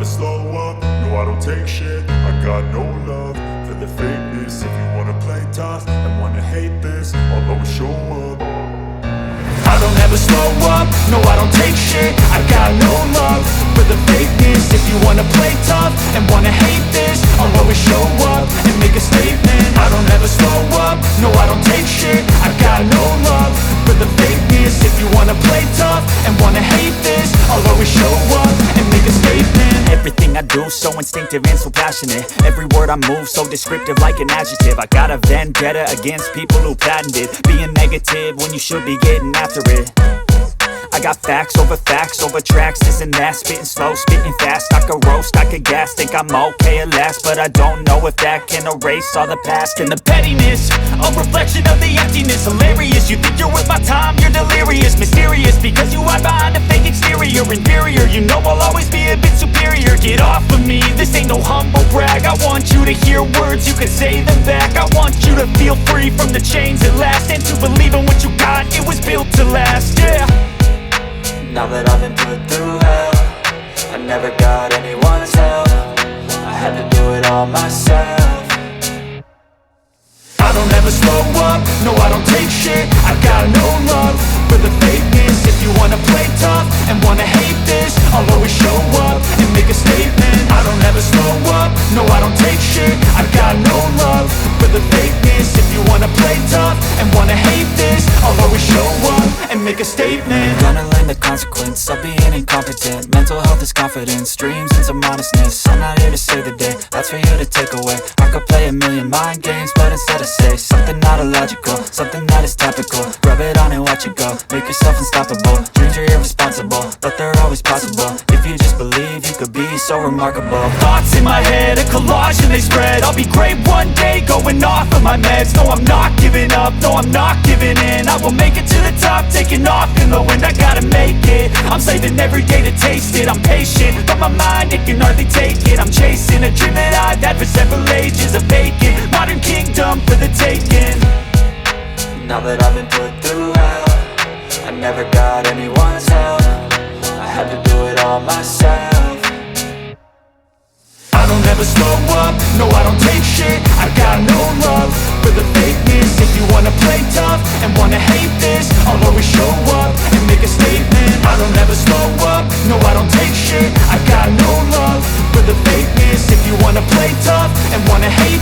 slow up, no I don't take shit. I got no love for the fakeness. If you wanna play tough and wanna hate this, I'll always show up. I don't ever slow up, no I don't take shit. I got no love for the fakeness. If you wanna play tough and wanna hate this, I'll always show up and make a statement. I don't ever slow up, no I don't take shit. I got no love for the fakeness. If you wanna play tough and wanna hate this, I'll always show up and make a statement. Everything I do so instinctive and so passionate. Every word I move so descriptive like an adjective. I got a vendetta against people who patented being negative when you should be getting after it. I got facts over tracks, this and that. Spitting slow, spitting fast, I could roast, I could gas. Think I'm okay at last, but I don't know if that can erase all the past. And the pettiness, a reflection of the emptiness. Hilarious, you think you're worth my time, you're delirious. Mysterious, because you hide behind a fake exterior. Inferior, you know I'll always be a bit superior. Get off of me, this ain't no humble brag. I want you to hear words, you can say them back. I want you to feel free from the chains at last, and to believe in what you got, it was built to last, yeah. Now that I've been put through hell, I never got anyone's help. I had to do it all myself. I don't ever slow up, no I don't take shit. I got no love for the fakeness. If you wanna play tough and wanna hate this, I'll always show up and make a statement. I don't ever slow up, no I don't take shit. I got no love for the fakeness. If you wanna play tough and wanna hate this, I'll always show up and make a statement. Gonna learn the consequence of being incompetent. Mental health is confidence, dreams and some honestness. I'm not here to save the day, that's for you to take away. I could play a million mind games, but instead I say something not illogical, something that is topical. Rub it on and watch it go, make yourself unstoppable. Dreams are irresponsible, but they're always possible. If you just believe, you could be so remarkable. Thoughts in my head, a collage and they spread. I'll be great one day, going off of my meds. No, I'm not giving up, no, I'm not giving in. I will make it to the top, taking off in the wind. I gotta make it, I'm saving every day to taste it. I'm patient, but my mind, it can hardly take it. I'm chasing a dream that I've had for several ages. A vacant, modern kingdom for the taking. Now that I've been put through hell, I never got anyone's help. I had to do it all myself. I don't ever slow up, no I don't take shit. I got no love for the fakeness. If you wanna play tough and wanna hate this, I'll always show up and make a statement. I don't ever slow up, no I don't take shit. I got no love for the fakeness. If you wanna play tough and wanna hate